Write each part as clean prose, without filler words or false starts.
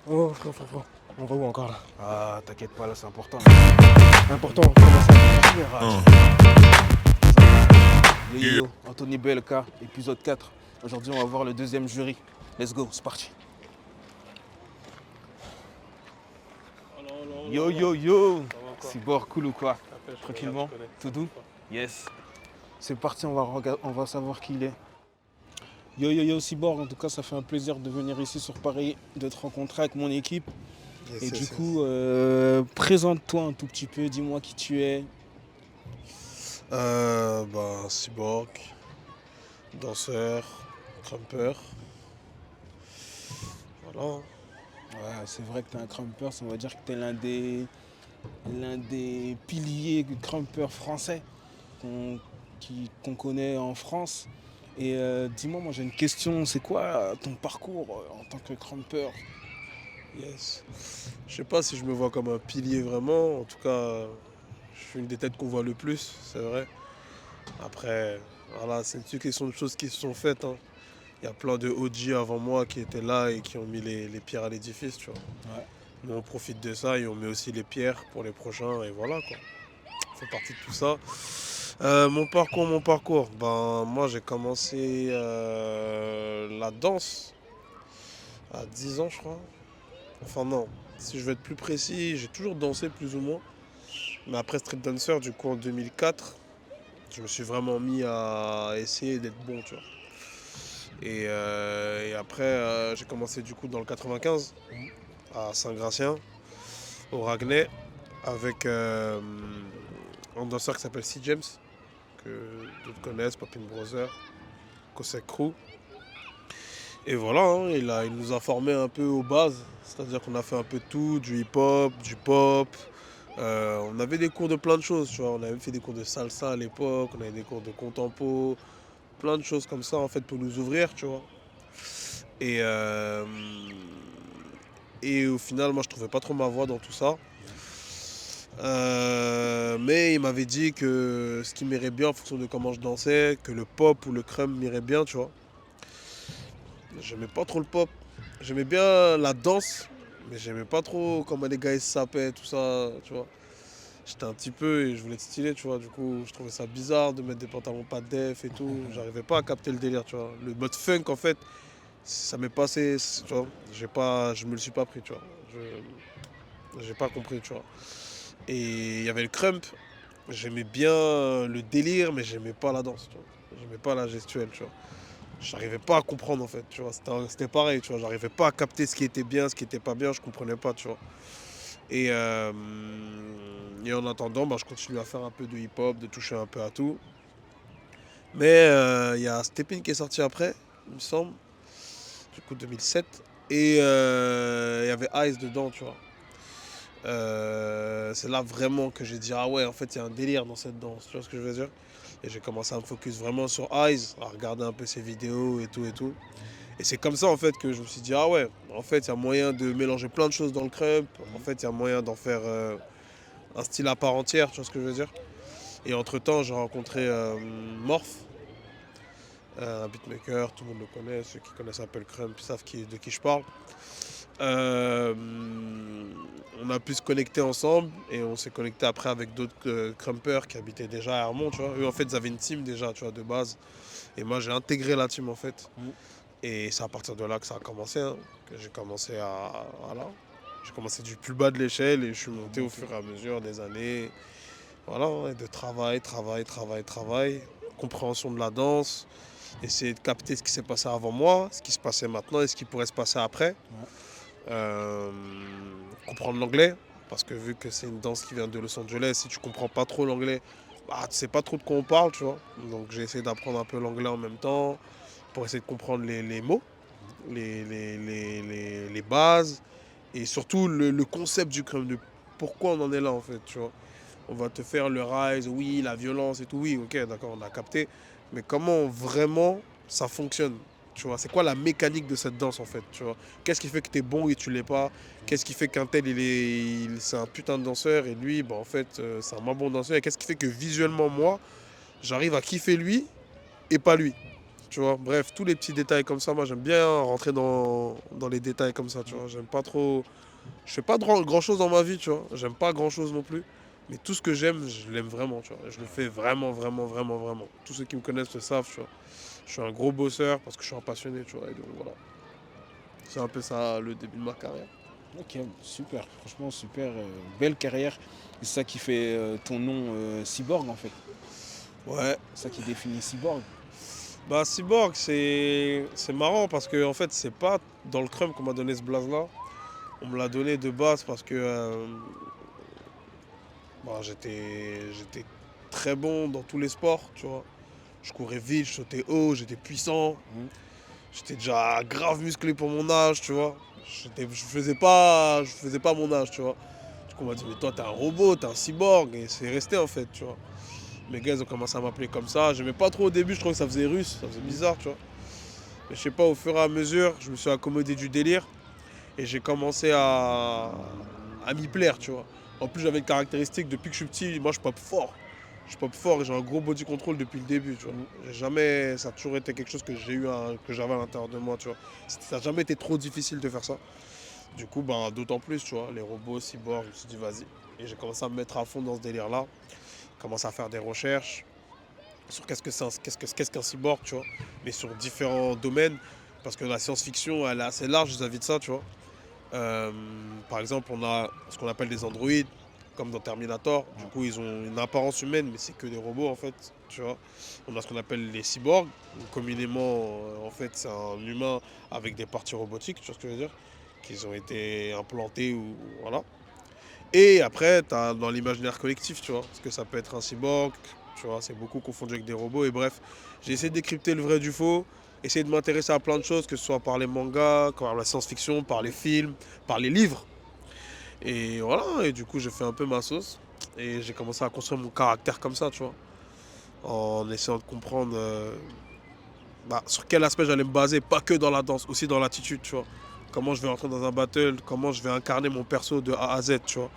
Oh, frère. On va où encore là? Ah, t'inquiète pas, là, c'est important. Important, comment ça? Yo, yo, yo, Anthony BLK, épisode 4. Aujourd'hui, on va voir le deuxième jury. Let's go, c'est parti. Yo, yo, yo. Cyborg, cool ou quoi? Tranquillement, tout doux? Yes. C'est parti, on va savoir qui il est. Yo, yo, yo, Cyborg, en tout cas, ça fait un plaisir de venir ici sur Paris, de te rencontrer avec mon équipe. Yes, Et du yes, coup, yes. présente-toi un tout petit peu, dis-moi qui tu es. Cyborg, danseur, crumper. Voilà. Ouais, c'est vrai que t'es un crumper, on va dire que t'es l'un des piliers crumpers français qu'on qu'on connaît en France. Et dis-moi, moi j'ai une question, c'est quoi ton parcours en tant que crumper? Yes. Je sais pas si je me vois comme un pilier vraiment. En tout cas, je suis une des têtes qu'on voit le plus, c'est vrai. Après, voilà, c'est une question de choses qui se sont faites, hein. Il y a plein de OG avant moi qui étaient là et qui ont mis les pierres à l'édifice, tu vois. Ouais. Nous, on profite de ça et on met aussi les pierres pour les prochains et voilà quoi. Ça fait partie de tout ça. Mon parcours. Ben, moi, j'ai commencé la danse à 10 ans, je crois. Enfin, non. Si je veux être plus précis, j'ai toujours dansé plus ou moins. Mais après Street Dancer, du coup, en 2004, je me suis vraiment mis à essayer d'être bon, tu vois. Et après, j'ai commencé du coup dans le 95, à Saint-Gratien, au Ragnais, avec un danseur qui s'appelle C. James, que d'autres connaissent, Popin Brother, Cossack Crew. Et voilà, hein, il nous a formés un peu aux bases, c'est-à-dire qu'on a fait un peu de tout, du hip-hop, du pop. On avait des cours de plein de choses, tu vois. On avait fait des cours de salsa à l'époque, on avait des cours de contempo, plein de choses comme ça en fait pour nous ouvrir, tu vois. Et, euh, et au final, moi je trouvais pas trop ma voix dans tout ça. Mais il m'avait dit que ce qui m'irait bien en fonction de comment je dansais, que le pop ou le crumb m'irait bien, tu vois. J'aimais pas trop le pop. J'aimais bien la danse, mais j'aimais pas trop comment les gars ils se sapaient, tout ça, tu vois. J'étais un petit peu et je voulais être stylé, tu vois. Du coup, je trouvais ça bizarre de mettre des pantalons pas def et tout. J'arrivais pas à capter le délire, tu vois. Le mode funk, en fait, ça m'est passé, tu vois. Je me le suis pas pris, tu vois. J'ai pas compris, tu vois. Et il y avait le crump. J'aimais bien le délire, mais j'aimais pas la danse, tu vois. J'aimais pas la gestuelle, tu vois. J'arrivais pas à comprendre en fait, tu vois. C'était pareil, tu vois. J'arrivais pas à capter ce qui était bien, ce qui était pas bien, je comprenais pas, tu vois. Et, euh, et en attendant, je continue à faire un peu de hip-hop, de toucher un peu à tout. Mais il y a Stepin qui est sorti après, il me semble, du coup 2007. Et il y avait Ice dedans, tu vois. C'est là vraiment que j'ai dit, ah ouais, en fait, il y a un délire dans cette danse, tu vois ce que je veux dire? Et j'ai commencé à me focus vraiment sur Eyes, à regarder un peu ses vidéos et tout et tout. Et c'est comme ça en fait que je me suis dit, ah ouais, en fait, il y a moyen de mélanger plein de choses dans le crump. En fait, il y a moyen d'en faire un style à part entière, tu vois ce que je veux dire? Et entre-temps, j'ai rencontré Morph, un beatmaker, tout le monde le connaît, ceux qui connaissent un peu le crump savent de qui je parle. Euh, on a pu se connecter ensemble et on s'est connecté après avec d'autres crumpers qui habitaient déjà à Hermont, tu vois. Eux, en fait, ils avaient une team déjà, tu vois, de base. Et moi, j'ai intégré la team, en fait. Mm. Et c'est à partir de là que ça a commencé, hein, que j'ai commencé à... Voilà. J'ai commencé du plus bas de l'échelle et je suis monté au fur et à mesure des années. Voilà, hein, et de travail. Compréhension de la danse. Essayer de capter ce qui s'est passé avant moi, ce qui se passait maintenant et ce qui pourrait se passer après. Ouais. Euh, comprendre l'anglais, parce que vu que c'est une danse qui vient de Los Angeles, si tu comprends pas trop l'anglais, tu sais pas trop de quoi on parle, tu vois. Donc j'ai essayé d'apprendre un peu l'anglais en même temps, pour essayer de comprendre les mots, les bases, et surtout le concept du crime, de pourquoi on en est là en fait, tu vois. On va te faire le rise, oui, la violence et tout, oui, ok, d'accord, on a capté. Mais comment vraiment ça fonctionne? Tu vois, c'est quoi la mécanique de cette danse en fait, tu vois? Qu'est-ce qui fait que t'es bon et tu l'es pas? Qu'est-ce qui fait qu'un tel c'est un putain de danseur et lui, en fait, c'est un moins bon danseur? Et qu'est-ce qui fait que visuellement moi, j'arrive à kiffer lui et pas lui? Tu vois, bref, tous les petits détails comme ça, moi j'aime bien rentrer dans les détails comme ça, tu vois. J'aime pas trop. Je fais pas grand chose dans ma vie, tu vois. J'aime pas grand chose non plus. Mais tout ce que j'aime, je l'aime vraiment, tu vois. Et je le fais vraiment, vraiment, vraiment, vraiment. Tous ceux qui me connaissent le savent, tu vois. Je suis un gros bosseur parce que je suis un passionné, tu vois. Et donc voilà. C'est un peu ça le début de ma carrière. Ok, super, franchement super, belle carrière. C'est ça qui fait ton nom Cyborg en fait. Ouais. C'est ça qui définit Cyborg. Bah, Cyborg, c'est marrant parce que en fait, c'est pas dans le crumb qu'on m'a donné ce blaze-là. On me l'a donné de base parce que bah, j'étais très bon dans tous les sports, tu vois. Je courais vite, je sautais haut, j'étais puissant. Mhm. J'étais déjà grave musclé pour mon âge, tu vois. Je faisais pas mon âge, tu vois. Du coup, on m'a dit, mais toi, t'es un robot, t'es un cyborg. Et c'est resté, en fait, tu vois. Mes gars, ils ont commencé à m'appeler comme ça. J'aimais pas trop au début, je trouvais que ça faisait russe, ça faisait bizarre, tu vois. Mais je sais pas, au fur et à mesure, je me suis accommodé du délire. Et j'ai commencé à m'y plaire, tu vois. En plus, j'avais une caractéristique, depuis que je suis petit, moi, je pop fort. Je pop fort et j'ai un gros body control depuis le début, tu vois. Mhm. J'ai jamais, ça a toujours été quelque chose que que j'avais à l'intérieur de moi, tu vois. Ça n'a jamais été trop difficile de faire ça. Du coup, ben, d'autant plus, tu vois, les robots, cyborgs, je me suis dit, vas-y. Et j'ai commencé à me mettre à fond dans ce délire-là. Commencé à faire des recherches sur qu'est-ce qu'un cyborg, tu vois. Mais sur différents domaines. Parce que la science-fiction, elle est assez large vis-à-vis de ça, tu vois. Euh, Par exemple, on a ce qu'on appelle des androïdes, comme dans Terminator. Du coup, ils ont une apparence humaine, mais c'est que des robots, en fait, tu vois. On a ce qu'on appelle les cyborgs. Donc, communément, en fait, c'est un humain avec des parties robotiques, tu vois ce que je veux dire, qui ont été implantés ou voilà. Et après, tu as dans l'imaginaire collectif, tu vois, parce que ça peut être un cyborg, tu vois, c'est beaucoup confondu avec des robots. Et bref, j'ai essayé de décrypter le vrai du faux, essayer de m'intéresser à plein de choses, que ce soit par les mangas, par la science-fiction, par les films, par les livres. Et voilà, et du coup, j'ai fait un peu ma sauce. Et j'ai commencé à construire mon caractère comme ça, tu vois, en essayant de comprendre sur quel aspect j'allais me baser, pas que dans la danse, aussi dans l'attitude, tu vois. Comment je vais rentrer dans un battle, comment je vais incarner mon perso de A à Z, tu vois.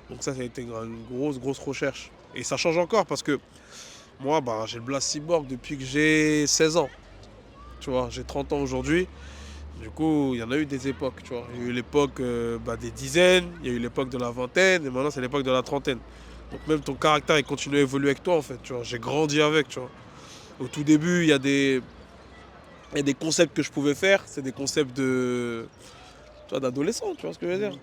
Donc ça a été une grosse, grosse recherche. Et ça change encore parce que moi, bah, j'ai le blast cyborg depuis que j'ai 16 ans. Tu vois, j'ai 30 ans aujourd'hui. Du coup, il y en a eu des époques, tu vois. Il y a eu l'époque des dizaines, il y a eu l'époque de la vingtaine, et maintenant c'est l'époque de la trentaine. Donc même ton caractère, il continue à évoluer avec toi, en fait, tu vois. J'ai grandi avec, tu vois. Au tout début, il y a des concepts que je pouvais faire. C'est des concepts tu vois, d'adolescent, tu vois ce que je veux dire.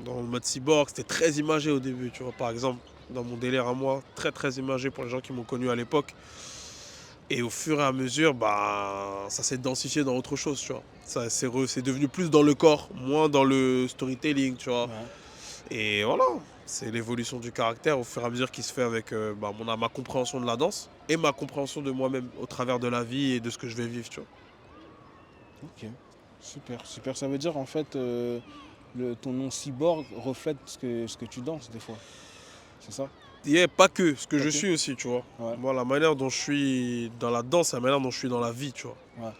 Dans le mode cyborg, c'était très imagé au début, tu vois. Par exemple, dans mon délire à moi, très très imagé pour les gens qui m'ont connu à l'époque. Et au fur et à mesure, bah, ça s'est densifié dans autre chose, tu vois. C'est devenu plus dans le corps, moins dans le storytelling, tu vois. Ouais. Et voilà, c'est l'évolution du caractère au fur et à mesure qui se fait avec ma compréhension de la danse et ma compréhension de moi-même au travers de la vie et de ce que je vais vivre, tu vois. Ok, super, super. Ça veut dire en fait ton nom Cyborg reflète ce que tu danses des fois. C'est ça? Et pas que, ce que Pas je que? suis aussi, tu vois. Ouais, Moi, la manière dont je suis dans la danse, c'est la manière dont je suis dans la vie, tu vois. ouais.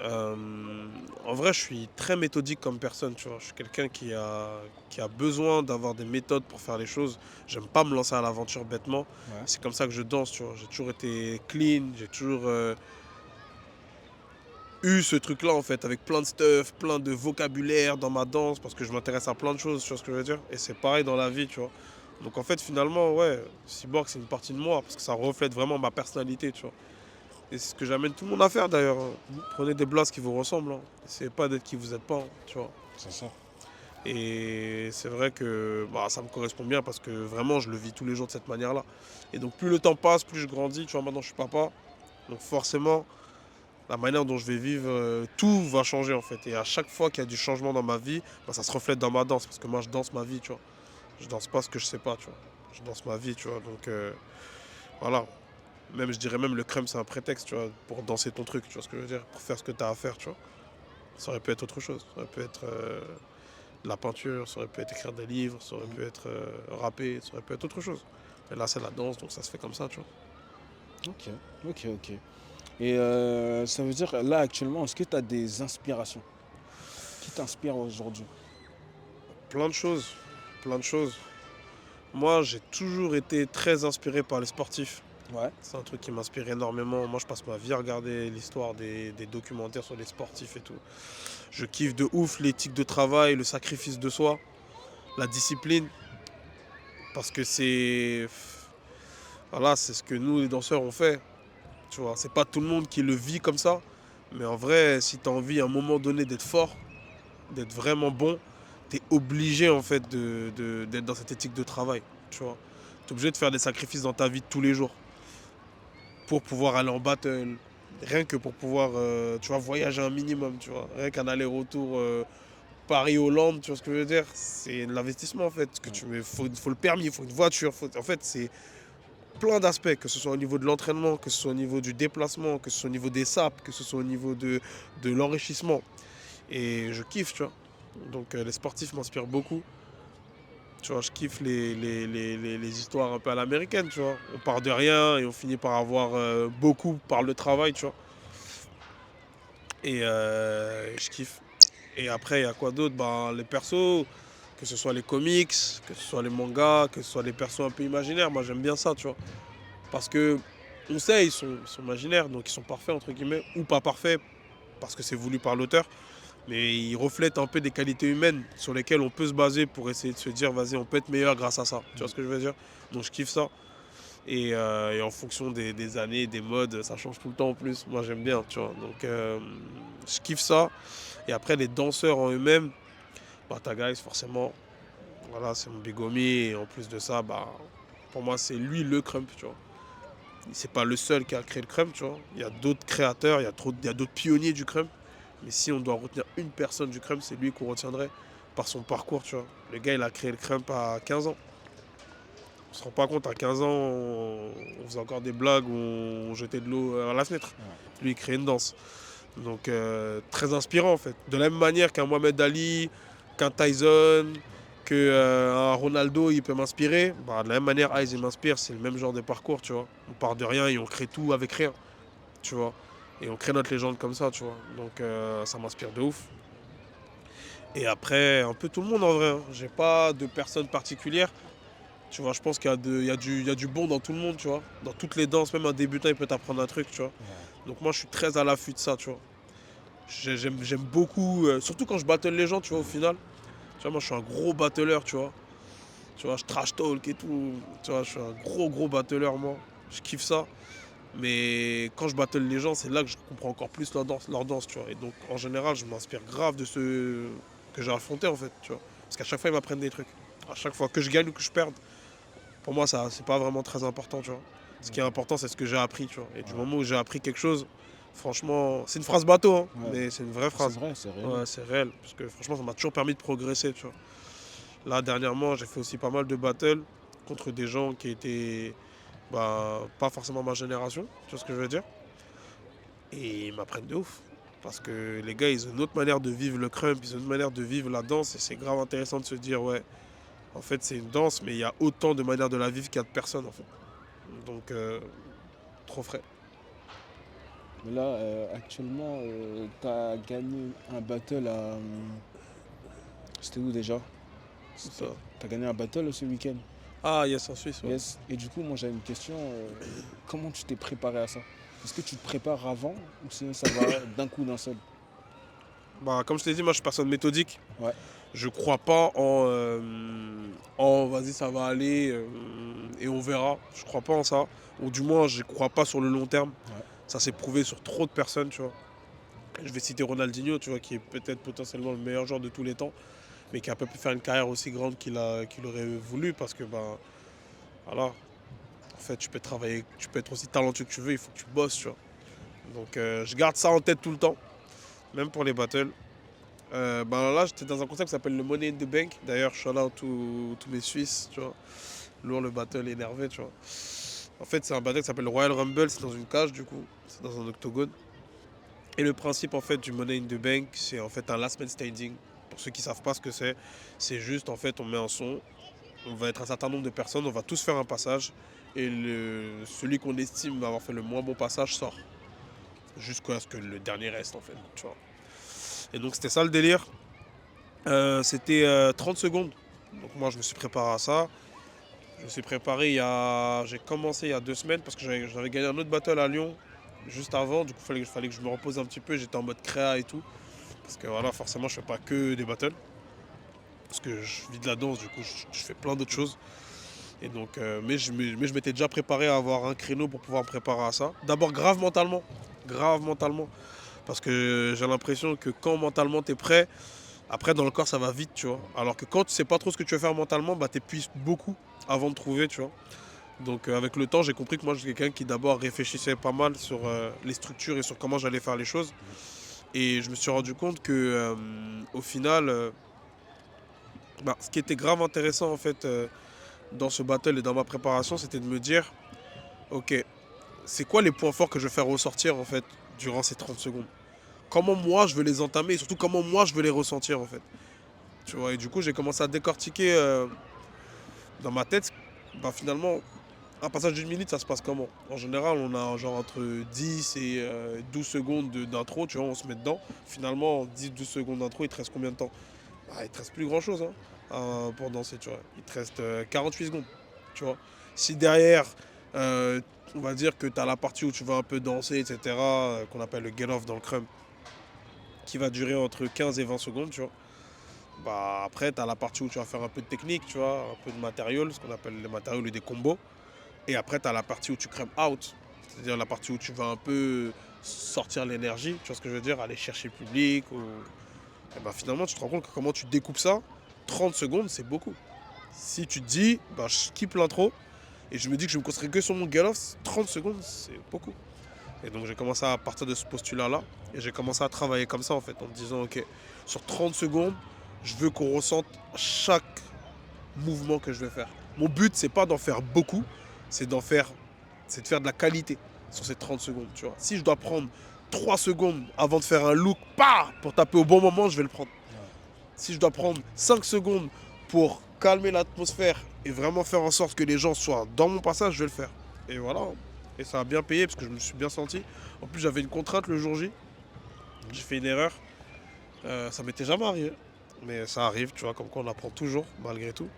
Euh, En vrai, je suis très méthodique comme personne, tu vois. Je suis quelqu'un qui a besoin d'avoir des méthodes pour faire les choses. J'aime pas me lancer à l'aventure bêtement. Ouais. C'est comme ça que je danse, tu vois. J'ai toujours été clean, j'ai toujours eu ce truc-là, en fait, avec plein de stuff, plein de vocabulaire dans ma danse, parce que je m'intéresse à plein de choses, tu vois ce que je veux dire. Et c'est pareil dans la vie, tu vois. Donc en fait, finalement, ouais, Cyborg, c'est une partie de moi, parce que ça reflète vraiment ma personnalité, tu vois. Et c'est ce que j'amène tout le monde à faire d'ailleurs, hein. Prenez des blasts qui vous ressemblent, hein. Essayez pas d'être qui vous êtes pas, hein, tu vois. C'est ça. Et c'est vrai que ça me correspond bien parce que vraiment je le vis tous les jours de cette manière-là. Et donc plus le temps passe, plus je grandis, tu vois, maintenant je suis papa. Donc forcément, la manière dont je vais vivre, tout va changer en fait. Et à chaque fois qu'il y a du changement dans ma vie, ça se reflète dans ma danse. Parce que moi je danse ma vie, tu vois. Je danse pas ce que je sais pas, tu vois. Je danse ma vie, tu vois. Donc voilà. Même, je dirais même le crème, c'est un prétexte, tu vois, pour danser ton truc, tu vois ce que je veux dire, pour faire ce que tu as à faire, tu vois. Ça aurait pu être autre chose. Ça aurait pu être de la peinture, ça aurait pu être écrire des livres, ça aurait pu être rapper, ça aurait pu être autre chose. Et là, c'est la danse, donc ça se fait comme ça, tu vois. Ok, ok, ok. Et ça veut dire, là actuellement, est-ce que tu as des inspirations? Qui t'inspire aujourd'hui? Plein de choses, plein de choses. Moi, j'ai toujours été très inspiré par les sportifs. Ouais. C'est un truc qui m'inspire énormément. Moi, je passe ma vie à regarder l'histoire des documentaires sur les sportifs et tout. Je kiffe de ouf l'éthique de travail, le sacrifice de soi, la discipline, parce que voilà, c'est ce que nous, les danseurs, on fait. Tu vois, c'est pas tout le monde qui le vit comme ça, mais en vrai, si tu as envie à un moment donné d'être fort, d'être vraiment bon, tu es obligé en fait d'être dans cette éthique de travail. Tu vois, tu es obligé de faire des sacrifices dans ta vie de tous les jours pour pouvoir aller en battle, rien que pour pouvoir tu vois, voyager un minimum, tu vois, rien qu'un aller-retour Paris-Hollande, tu vois ce que je veux dire, c'est de l'investissement en fait, que Ouais. tu mets, faut le permis, il faut une voiture, en fait c'est plein d'aspects, que ce soit au niveau de l'entraînement, que ce soit au niveau du déplacement, que ce soit au niveau des sapes, que ce soit au niveau de l'enrichissement. Et je kiffe, tu vois. Donc les sportifs m'inspirent beaucoup. Tu vois, je kiffe les histoires un peu à l'américaine, tu vois. On part de rien et on finit par avoir beaucoup par le travail, tu vois. Et je kiffe. Et après, il y a quoi d'autre? Ben, les persos, que ce soit les comics, que ce soit les mangas, que ce soit les persos un peu imaginaires. Moi, j'aime bien ça, tu vois. Parce que, on sait, ils sont imaginaires, donc ils sont parfaits, entre guillemets, ou pas parfaits, parce que c'est voulu par l'auteur. Mais ils reflètent un peu des qualités humaines sur lesquelles on peut se baser pour essayer de se dire, vas-y, on peut être meilleur grâce à ça. Tu vois ce que je veux dire? Donc je kiffe ça. Et en fonction des années, des modes, ça change tout le temps en plus. Moi, j'aime bien, tu vois. Donc je kiffe ça. Et après, les danseurs en eux-mêmes, bah, Guys, forcément, voilà, c'est mon big homie. Et en plus de ça, bah, pour moi, c'est lui le crump, tu vois. C'est pas le seul qui a créé le crump, tu vois. Il y a d'autres créateurs, il y a d'autres pionniers du crump. Mais si on doit retenir une personne du crump, c'est lui qu'on retiendrait par son parcours, tu vois. Le gars, il a créé le crump à 15 ans. On se rend pas compte, à 15 ans, on faisait encore des blagues où on jetait de l'eau à la fenêtre. Ouais. Lui, il crée une danse. Donc, très inspirant, en fait. De la même manière qu'un Mohamed Ali, qu'un Tyson, qu'un Ronaldo, il peut m'inspirer. Bah, de la même manière, Ice, il m'inspire. C'est le même genre de parcours, tu vois. On part de rien et on crée tout avec rien, tu vois. Et on crée notre légende comme ça, tu vois. Donc, ça m'inspire de ouf. Et après, un peu tout le monde en vrai, hein. J'ai pas de personne particulière. Tu vois, je pense qu'il y a du bon dans tout le monde, tu vois. Dans toutes les danses, même un débutant, il peut t'apprendre un truc, tu vois. Ouais. Donc moi, je suis très à l'affût de ça, tu vois. J'aime beaucoup, surtout quand je battle les gens, tu vois, au final. Tu vois, moi, je suis un gros battleur, tu vois. Tu vois, je trash talk et tout. Tu vois, je suis un gros battleur, moi. Je kiffe ça. Mais quand je battle les gens, c'est là que je comprends encore plus leur danse, tu vois. Et donc, en général, je m'inspire grave de ceux que j'ai affrontés, en fait, tu vois. Parce qu'à chaque fois, ils m'apprennent des trucs. À chaque fois que je gagne ou que je perde, pour moi, ça, c'est pas vraiment très important, tu vois. Ce qui est Ok. important, c'est ce que j'ai appris, tu vois. Et du Ouais. moment où j'ai appris quelque chose, franchement, c'est une phrase bateau, hein, Ouais. mais c'est une vraie C'est phrase. vrai, c'est réel. Ouais, c'est réel. Parce que franchement, ça m'a toujours permis de progresser, tu vois. Là, dernièrement, j'ai fait aussi pas mal de battles contre des gens qui étaient bah, pas forcément ma génération, tu vois ce que je veux dire. Et ils m'apprennent de ouf. Parce que les gars, ils ont une autre manière de vivre le crump, ils ont une manière de vivre la danse. Et c'est grave intéressant de se dire, ouais, en fait, c'est une danse, mais il y a autant de manières de la vivre qu'il y a de personnes, en fait. Donc, trop frais. Mais là, actuellement, tu as gagné un battle à. C'était où déjà? C'est ça. T'as gagné un battle ce week-end. Ah, yes, en Suisse, ouais. Yes. Et du coup, moi j'avais une question. Comment tu t'es préparé à ça? Est-ce que tu te prépares avant ou sinon ça va d'un coup d'un seul? Bah, comme je t'ai dit, moi, je suis personne méthodique. Ouais. Je crois pas en vas-y, ça va aller et on verra. Je crois pas en ça. Ou du moins, je crois pas sur le long terme. Ouais. Ça s'est prouvé sur trop de personnes, tu vois. Je vais citer Ronaldinho, tu vois, qui est peut-être potentiellement le meilleur joueur de tous les temps, mais qui a pas pu faire une carrière aussi grande qu'il aurait voulu parce que, ben, voilà, en fait, tu peux travailler, tu peux être aussi talentueux que tu veux, il faut que tu bosses, tu vois. Donc, je garde ça en tête tout le temps, même pour les battles. Ben là, j'étais dans un concept qui s'appelle le Money in the Bank. D'ailleurs, shout out tous mes Suisses, tu vois. Lourd le battle énervé, tu vois. En fait, c'est un battle qui s'appelle le Royal Rumble, c'est dans une cage, du coup, c'est dans un octogone. Et le principe, en fait, du Money in the Bank, c'est en fait un last man standing. Pour ceux qui savent pas ce que c'est juste, en fait, on met un son, on va être un certain nombre de personnes, on va tous faire un passage, et celui qu'on estime avoir fait le moins bon passage sort. Jusqu'à ce que le dernier reste, en fait, tu vois. Et donc, c'était ça le délire. C'était 30 secondes. Donc moi je me suis préparé à ça. Je me suis préparé j'ai commencé il y a 2 semaines parce que j'avais gagné un autre battle à Lyon juste avant. Du coup, fallait que je me repose un petit peu. J'étais en mode créa et tout. Parce que voilà, forcément, je fais pas que des battles. Parce que je vis de la danse, du coup, je fais plein d'autres choses. Et donc, mais je m'étais déjà préparé à avoir un créneau pour pouvoir me préparer à ça. D'abord, grave mentalement. Grave mentalement. Parce que j'ai l'impression que quand mentalement t'es prêt, après dans le corps ça va vite, tu vois. Alors que quand tu sais pas trop ce que tu veux faire mentalement, bah t'épuises beaucoup avant de trouver, tu vois. Donc avec le temps, j'ai compris que moi je suis quelqu'un qui d'abord réfléchissait pas mal sur les structures et sur comment j'allais faire les choses. Et je me suis rendu compte que au final, ce qui était grave intéressant en fait dans ce battle et dans ma préparation, c'était de me dire, ok, c'est quoi les points forts que je vais faire ressortir en fait durant ces 30 secondes. Comment moi je veux les entamer et surtout comment moi je veux les ressentir en fait. Tu vois, et du coup j'ai commencé à décortiquer dans ma tête, finalement, un passage d'une minute ça se passe comment. En général on a genre entre 10 et 12 secondes d'intro, tu vois, on se met dedans. Finalement 10-12 secondes d'intro, il te reste combien de temps? Il te reste plus grand chose pour danser, tu vois. Il te reste 48 secondes, tu vois. Si derrière, euh, on va dire que tu as la partie où tu vas un peu danser, etc., qu'on appelle le get off dans le crumb, qui va durer entre 15 et 20 secondes, tu vois. Après, tu as la partie où tu vas faire un peu de technique, tu vois, un peu de matériel, ce qu'on appelle les matériels ou des combos. Et après, tu as la partie où tu crème out, c'est-à-dire la partie où tu vas un peu sortir l'énergie, tu vois ce que je veux dire, aller chercher le public. Et finalement, tu te rends compte que comment tu découpes ça, 30 secondes, c'est beaucoup. Si tu te dis, je skip l'intro et je me dis que je vais me concentrer que sur mon get-off, 30 secondes, c'est beaucoup. Et donc j'ai commencé à partir de ce postulat-là et j'ai commencé à travailler comme ça en fait, en me disant, ok, sur 30 secondes, je veux qu'on ressente chaque mouvement que je vais faire. Mon but, c'est pas d'en faire beaucoup, c'est c'est de faire de la qualité sur ces 30 secondes, tu vois. Si je dois prendre 3 secondes avant de faire un look, pour taper au bon moment, je vais le prendre. Si je dois prendre 5 secondes pour calmer l'atmosphère et vraiment faire en sorte que les gens soient dans mon passage, je vais le faire. Et voilà. Et ça a bien payé parce que je me suis bien senti. En plus, j'avais une contrainte le jour J. J'ai fait une erreur. Ça m'était jamais arrivé. Mais ça arrive, tu vois, comme quoi on apprend toujours, malgré tout.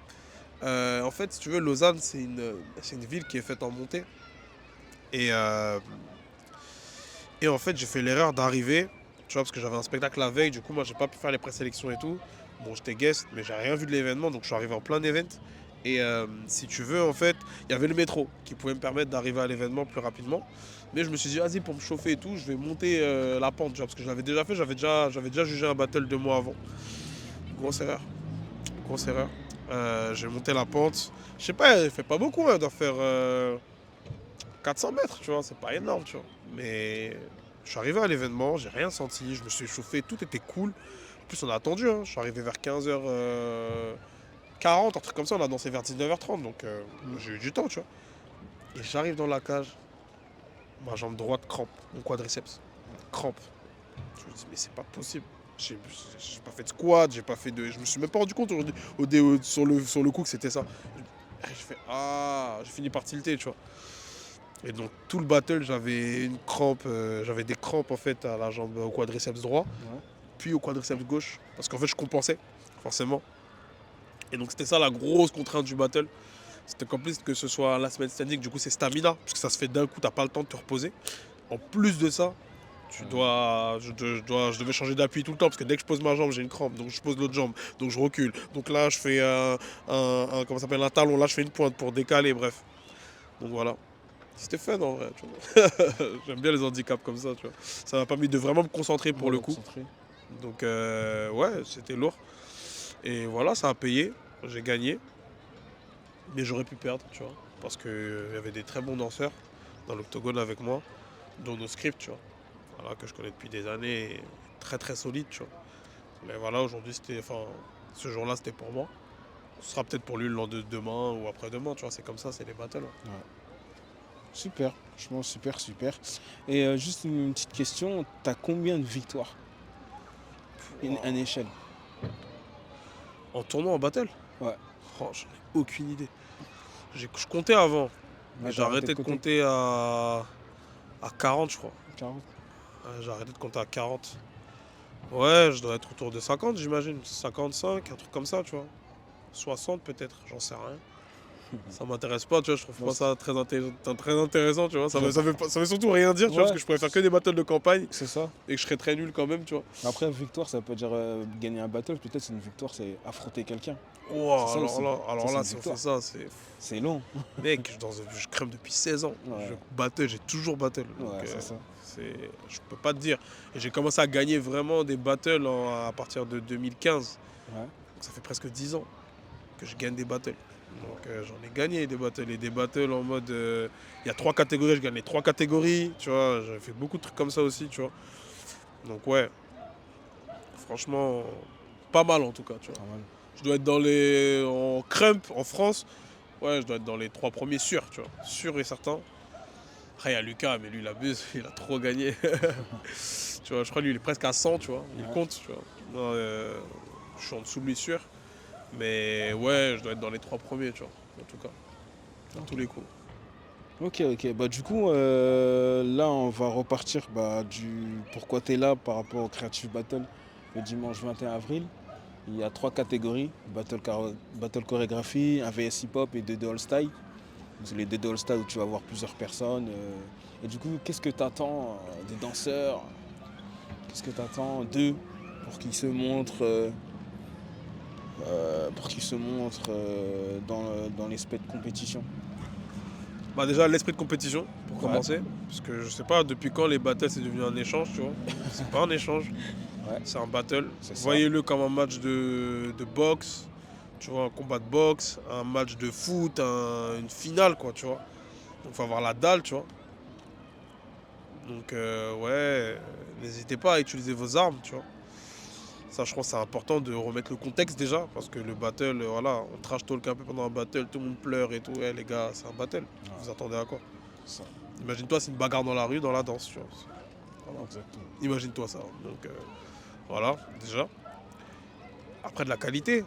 En fait, si tu veux, Lausanne, c'est une ville qui est faite en montée. Et, et en fait, j'ai fait l'erreur d'arriver, tu vois, parce que j'avais un spectacle la veille. Du coup, moi, j'ai pas pu faire les présélections et tout. Bon, j'étais guest, mais j'ai rien vu de l'événement, donc je suis arrivé en plein event. Et si tu veux, en fait, il y avait le métro qui pouvait me permettre d'arriver à l'événement plus rapidement. Mais je me suis dit, vas-y, pour me chauffer et tout, je vais monter la pente, tu vois, parce que je l'avais déjà fait, j'avais déjà jugé un battle 2 mois avant. Grosse erreur. Grosse erreur. J'ai monté la pente. Je sais pas, elle fait pas beaucoup, elle doit faire 400 mètres, tu vois, c'est pas énorme, tu vois. Mais je suis arrivé à l'événement, j'ai rien senti, je me suis chauffé, tout était cool. En plus, on a attendu, hein. Je suis arrivé vers 15h40, un truc comme ça, on a dansé vers 19h30, donc j'ai eu du temps, tu vois. Et j'arrive dans la cage, ma jambe droite crampe, mon quadriceps crampe. Je me dis, mais c'est pas possible. J'ai pas fait de squat, j'ai pas fait de. Je me suis même pas rendu compte sur le coup que c'était ça. Et j'ai fait, j'ai fini par tilter, tu vois. Et donc tout le battle, j'avais une crampe, j'avais des crampes en fait à la jambe, au quadriceps droit, puis au quadriceps gauche, parce qu'en fait je compensais, forcément. Et donc c'était ça la grosse contrainte du battle. C'était qu'en plus que ce soit la semaine standing, du coup c'est stamina, parce que ça se fait d'un coup, t'as pas le temps de te reposer. En plus de ça, je devais changer d'appui tout le temps, parce que dès que je pose ma jambe, j'ai une crampe, donc je pose l'autre jambe, donc je recule. Donc là je fais comment ça s'appelle, un talon, là je fais une pointe pour décaler, bref. Donc voilà. C'était fun en vrai, tu vois. J'aime bien les handicaps comme ça, tu vois. Ça m'a permis de vraiment me concentrer pour le coup. Donc ouais, c'était lourd. Et voilà, ça a payé. J'ai gagné. Mais j'aurais pu perdre, tu vois. Parce qu'il y avait des très bons danseurs dans l'octogone avec moi, dont nos scripts, tu vois. Voilà, que je connais depuis des années, et très très solide, tu vois. Mais voilà, aujourd'hui, ce jour-là, c'était pour moi. Ce sera peut-être pour lui le lendemain demain ou après-demain, tu vois. C'est comme ça, c'est les battles. Ouais. Super, franchement super, super. Et juste une petite question, t'as combien de victoires? Une échelle. En tournoi, en battle? Ouais. Oh, j'en ai aucune idée. Je comptais avant, mais Ouais, j'ai arrêté de compter à 40, je crois. 40. Ouais, j'ai arrêté de compter à 40. Ouais, je dois être autour de 50, j'imagine. 55, un truc comme ça, tu vois. 60 peut-être, j'en sais rien. Ça m'intéresse pas, tu vois, je trouve Non, pas ça très intéressant, tu vois. Ça veut surtout rien dire, tu vois, Ouais. parce que je pourrais faire que des battles de campagne C'est ça. et que je serais très nul quand même, tu vois. Après, victoire, ça peut dire gagner un battle. Peut-être c'est une victoire, c'est affronter quelqu'un. Ouah, C'est ça aussi. alors C'est là, une si on fait victoire. ça, c'est. C'est long. Mec, je crème depuis 16 ans. Ouais. J'ai toujours battle. Donc, Ouais, c'est ça. je peux pas te dire. Et j'ai commencé à gagner vraiment des battles à partir de 2015. Ouais. Donc, ça fait presque 10 ans que je gagne des battles. Donc j'en ai gagné des battles. Et des battles en mode. Il y a 3 catégories, je gagne les 3 catégories. Tu vois, j'ai fait beaucoup de trucs comme ça aussi, tu vois. Donc ouais, franchement, pas mal en tout cas, tu vois. Pas mal. Je dois être en crump en France. Ouais, je dois être dans les 3 premiers sûrs, tu vois. Sûr et certain. Après, il y a Lucas, mais lui, il abuse, il a trop gagné. Tu vois, je crois lui, il est presque à 100, tu vois. Il Ouais. compte, tu vois. Non, je suis en dessous de lui sûr. Mais ouais, je dois être dans les 3 premiers, tu vois. En tout cas, dans tous les coups. Ok, ok. Bah, du coup, là, on va repartir pourquoi tu es là par rapport au Creative Battle le dimanche 21 avril. Il y a 3 catégories, battle chorégraphie, un VS hip-hop et 2D All-Style. C'est les 2D All-Style où tu vas voir plusieurs personnes. Et du coup, qu'est-ce que tu attends des danseurs? Qu'est-ce que tu attends d'eux pour qu'ils se montrent, dans l'aspect de compétition? Bah déjà, l'esprit de compétition, pour Ouais. commencer. Parce que je sais pas depuis quand les battles, c'est devenu un échange, tu vois. C'est pas un échange. Ouais. C'est un battle. C'est ça. Voyez-le comme un match de boxe, tu vois, un combat de boxe, un match de foot, une finale, quoi, tu vois. Donc, faut avoir la dalle, tu vois. Donc, ouais, n'hésitez pas à utiliser vos armes, tu vois. Ça, je pense que c'est important de remettre le contexte déjà, parce que le battle, voilà, on trash talk un peu pendant un battle, tout le monde pleure et tout. Ouais, les gars, c'est un battle. Ouais. Vous attendez à quoi? Ça. Imagine-toi, c'est une bagarre dans la rue, dans la danse, tu vois. Voilà. Exactement. Imagine-toi ça. Donc, voilà, déjà. Après, de la qualité.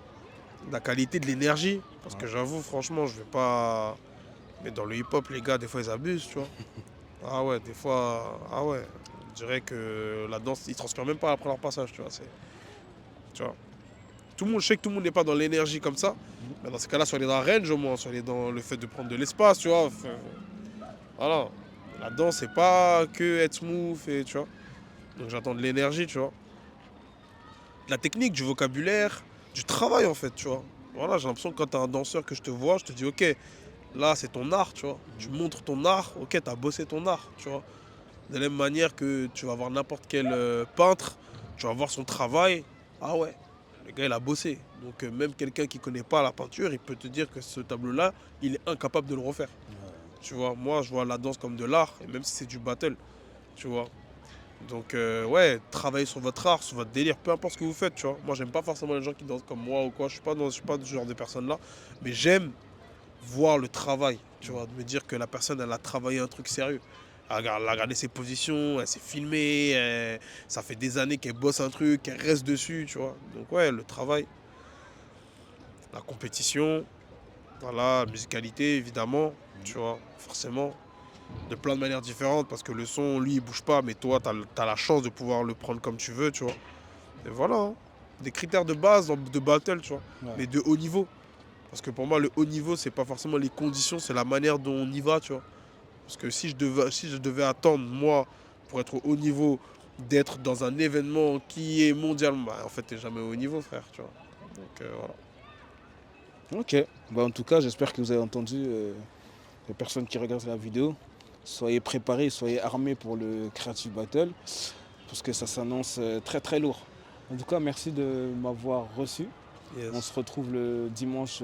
De la qualité, de l'énergie. Parce que Ouais. j'avoue, franchement, je vais pas. Mais dans le hip-hop, les gars, des fois, ils abusent, tu vois. Ah ouais, des fois. Ah ouais. Je dirais que la danse, ils transpirent même pas après leur passage, tu vois. Tu vois. Tout le monde, je sais que tout le monde n'est pas dans l'énergie comme ça. Mais dans ces cas-là, soyez dans la range au moins. Soyez dans le fait de prendre de l'espace, tu vois. Enfin, voilà. La danse, c'est pas que être smooth, et, tu vois. Donc j'attends de l'énergie, tu vois. De la technique, du vocabulaire, du travail en fait, tu vois. Voilà, j'ai l'impression que quand t'es un danseur que je te vois, je te dis ok, là c'est ton art, tu vois. Tu montres ton art, ok, t'as bossé ton art, tu vois. De la même manière que tu vas voir n'importe quel peintre, tu vas voir son travail, ah ouais, le gars il a bossé. Donc même quelqu'un qui connaît pas la peinture, il peut te dire que ce tableau-là, il est incapable de le refaire. Tu vois, moi je vois la danse comme de l'art, et même si c'est du battle, tu vois. Donc ouais, travaillez sur votre art, sur votre délire, peu importe ce que vous faites, tu vois. Moi j'aime pas forcément les gens qui dansent comme moi ou quoi, je suis pas de ce genre de personne là, mais j'aime voir le travail, tu vois, de me dire que la personne elle a travaillé un truc sérieux. Elle a regardé ses positions, elle s'est filmée, ça fait des années qu'elle bosse un truc, qu'elle reste dessus, tu vois. Donc ouais, le travail, la compétition, voilà, la musicalité évidemment, tu vois, forcément. De plein de manières différentes parce que le son, lui, il bouge pas, mais toi, t'as la chance de pouvoir le prendre comme tu veux, tu vois. Et voilà, hein. Des critères de base de battle, tu vois, Ouais. mais de haut niveau. Parce que pour moi, le haut niveau, c'est pas forcément les conditions, c'est la manière dont on y va, tu vois. Parce que si je devais attendre, moi, pour être au haut niveau, d'être dans un événement qui est mondial, bah, en fait, t'es jamais au haut niveau, frère, tu vois. Donc voilà. Ok. Bah, en tout cas, j'espère que vous avez entendu les personnes qui regardent la vidéo. Soyez préparés, soyez armés pour le Creative Battle parce que ça s'annonce très très lourd. En tout cas, merci de m'avoir reçu. Yes. On se retrouve le dimanche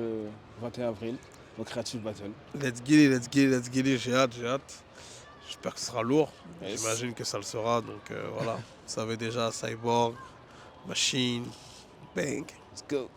21 avril au Creative Battle. Let's get it, let's get it, let's get it. J'ai hâte, j'ai hâte. J'espère que ce sera lourd. Yes. J'imagine que ça le sera. Donc voilà. Vous savez déjà, Cyborg, Machine, Bang. Let's go.